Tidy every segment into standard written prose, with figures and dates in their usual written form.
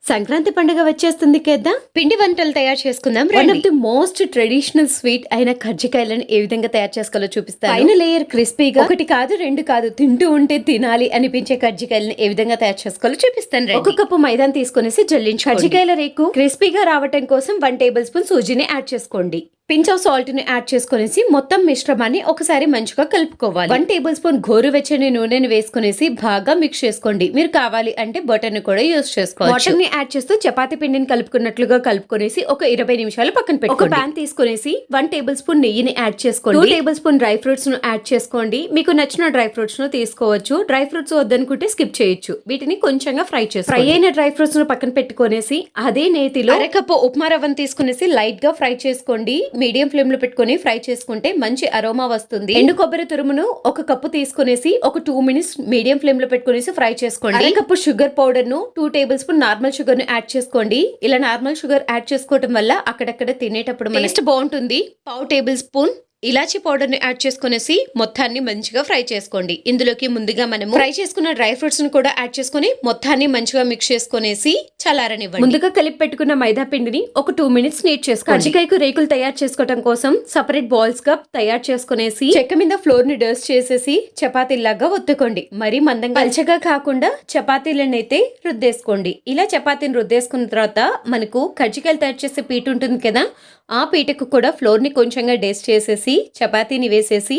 సంక్రాంతి పండుగ వచ్చేస్తుంది కదా, పిండి వంటలు తయారు చేసుకుందాం. One of the most traditional sweet అయిన కజ్జికాయలను ఏ విధంగా తయారు చేసుకోవాలో చూపిస్తాను. పైన లేయర్ క్రిస్పీగా, ఒకటి కాదు రెండు కాదు, తింటూ ఉంటే తినాలి అనిపించే కజ్జికాయలను ఏ విధంగా తయారు చేసుకోవాలో చూపిస్తాను. ఒక కప్పు మైదాన్ తీసుకునేసి జల్లించు. కజ్జికాయల రేకు క్రిస్పీగా రావటం కోసం 1 టేబుల్ స్పూన్ సూజీని యాడ్ చేసుకోండి. పించ్ ఆఫ్ సాల్ట్ ని యాడ్ చేసుకునేసి మొత్తం మిశ్రమాన్ని ఒకసారి మంచిగా కలుపుకోవాలి. 1 టేబుల్ స్పూన్ గోరువెచ్చని నూనెని వేసుకునేసి బాగా మిక్స్ చేసుకోండి. మీరు కావాలి అంటే బటర్ ని కూడా యూస్ చేసుకోవచ్చు. వాటర్ ని యాడ్ చేస్తూ చపాతీ పిండిని కలుపుకున్నట్లుగా కలుపుకొనేసి ఒక 20 నిమిషాలు పక్కన పెట్టుకోండి. ఒక పాన్ తీసుకునేసి 1 టేబుల్ స్పూన్ నెయ్యిని యాడ్ చేసుకోండి. 2 టేబుల్ స్పూన్ డ్రై ఫ్రూట్స్ ను యాడ్ చేసుకోండి. మీకు నచ్చిన డ్రై ఫ్రూట్స్ ను తీసుకోవచ్చు. డ్రై ఫ్రూట్స్ వద్దనుకుంటే స్కిప్ చేయొచ్చు. వీటిని కొంచెంగా ఫ్రై చేసుకోండి. ఫ్రై అయిన డ్రై ఫ్రూట్స్ ను పక్కన పెట్టుకునేసి అదే నేతిలో అరకప్పు ఉప్మా రవ్వను తీసుకునేసి లైట్ గా ఫ్రై చేసుకోండి. మీడియం ఫ్లేమ్ లో పెట్టుకుని ఫ్రై చేసుకుంటే మంచి అరోమా వస్తుంది. ఎండు కొబ్బరి తురుమును ఒక కప్పు తీసుకునేసి ఒక 2 మినిట్స్ మీడియం ఫ్లేమ్ లో పెట్టుకునేసి ఫ్రై చేసుకోండి. అరకప్పు షుగర్ పౌడర్ ను 2 టేబుల్ స్పూన్ నార్మల్ షుగర్ ను యాడ్ చేసుకోండి. ఇలా నార్మల్ షుగర్ యాడ్ చేసుకోవడం వల్ల అక్కడక్కడ తినేటప్పుడు టేస్ట్ బాగుంటుంది. 1/2 టేబుల్ స్పూన్ ఇలాచీ పౌడర్ ని యాడ్ చేసుకునేసి మొత్తాన్ని మంచిగా ఫ్రై చేసుకోండి. ఇందులోకి ముందుగా మనము ఫ్రై చేసుకున్న డ్రై ఫ్రూట్స్ ను కూడా యాడ్ చేసుకుని మొత్తాన్ని మంచిగా మిక్స్ చేసుకునేసి చల్లారనివ్వండి. ముందుగా కలిపి పెట్టుకున్న మైదా పిండిని ఒక 2 మినిట్స్ నీట్ చేసుకోండి. కజ్జికాయకు రేకులు తయారు చేసుకోవడం కోసం సపరేట్ బాల్స్ గా తయారు చేసుకునేసి చెక్క మీద ఫ్లోర్ ని డస్ట్ చేసేసి చపాతీలాగా ఒత్తుకోండి. మరి మందంగా పల్చగా కాకుండా చపాతీలను అయితే రుద్దేసుకోండి. ఇలా చపాతీని రుద్దేసుకున్న తర్వాత మనకు కజ్జికాయలు తయారు చేసే పీట ఉంటుంది కదా, ఆ పీటకు కూడా ఫ్లోర్ ని కొంచెంగా డస్ట్ చేసేసి చపాతీని వేసేసి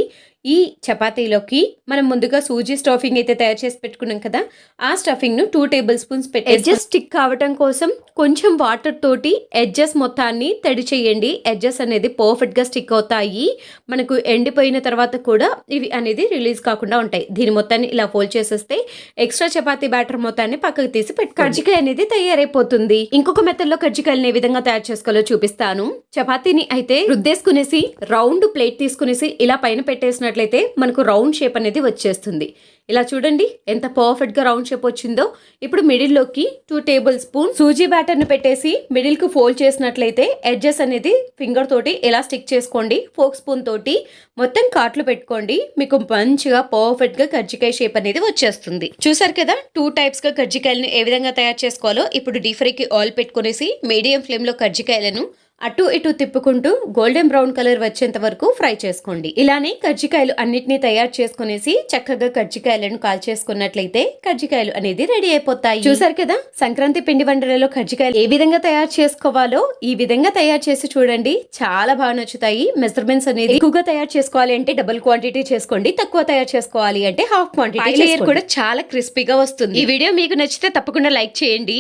ఈ చపాతీలోకి మనం ముందుగా సూజీ స్టఫింగ్ అయితే తయారు చేసి పెట్టుకున్నాం కదా, ఆ స్టఫింగ్ ను 2 టేబుల్ స్పూన్స్ పెట్టి ఎడ్జెస్ స్టిక్ కావటం కోసం కొంచెం వాటర్ తోటి ఎడ్జెస్ మొత్తాన్ని తడి చేయండి. ఎడ్జెస్ అనేది పర్ఫెక్ట్ గా స్టిక్ అవుతాయి. మనకు ఎండిపోయిన తర్వాత కూడా ఇవి అనేది రిలీజ్ కాకుండా ఉంటాయి. దీని మొత్తాన్ని ఇలా ఫోల్డ్ చేసేస్తే ఎక్స్ట్రా చపాతీ బ్యాటర్ మొత్తాన్ని పక్కకు తీసి పెట్టి కజ్జికాయ అనేది తయారైపోతుంది. ఇంకొక మెథడ్ లో కజ్జికాయలను ఏ విధంగా తయారు చేసుకోవాలో చూపిస్తాను. చపాతీని అయితే రుద్దేసుకునేసి రౌండ్ ప్లేట్ తీసుకునేసి ఇలా పైన పెట్టేసిన అయితే మనకు రౌండ్ షేప్ అనేది వచ్చేస్తుంది. ఇలా చూడండి ఎంత పర్ఫెక్ట్ గా రౌండ్ షేప్ వచ్చిందో. ఇప్పుడు మిడిల్ లోకి 2 టేబుల్ స్పూన్ సూజీ బ్యాటర్ ను పెట్టేసి మిడిల్ కు ఫోల్డ్ చేసినట్లయితే ఎడ్జెస్ అనేది ఫింగర్ తోటి ఎలా స్టిక్ చేసుకోండి. ఫోక్ స్పూన్ తోటి మొత్తం కాట్లు పెట్టుకోండి. మీకు మంచిగా పర్ఫెక్ట్ గా కజ్జికాయ షేప్ అనేది వచ్చేస్తుంది. చూసారు కదా 2 టైప్స్ గా కజ్జికాయలను ఏ విధంగా తయారు చేసుకోవాలో. ఇప్పుడు డీప్ ఫ్రై కి ఆయిల్ పెట్టుకునేసి మీడియం ఫ్లేమ్ లో కజ్జికాయలను అటు ఇటు తిప్పుకుంటూ గోల్డెన్ బ్రౌన్ కలర్ వచ్చేంత వరకు ఫ్రై చేసుకోండి. ఇలానే కజ్జికాయలు అన్నిటినీ తయారు చేసుకునేసి చక్కగా కజ్జికాయలను కాల్చేసుకున్నట్లయితే కజ్జికాయలు అనేది రెడీ అయిపోతాయి. చూసారు కదా సంక్రాంతి పిండి వంటలలో కజ్జికాయలు ఏ విధంగా తయారు చేసుకోవాలో. ఈ విధంగా తయారు చేసి చూడండి, చాలా బాగా నచ్చుతాయి. మెజర్మెంట్స్ అనేది ఎక్కువగా తయారు చేసుకోవాలి అంటే డబుల్ క్వాంటిటీ చేసుకోండి. తక్కువ తయారు చేసుకోవాలి అంటే హాఫ్ క్వాంటిటీ. లేయర్ కూడా చాలా క్రిస్పీగా వస్తుంది. ఈ వీడియో మీకు నచ్చితే తప్పకుండా లైక్ చేయండి.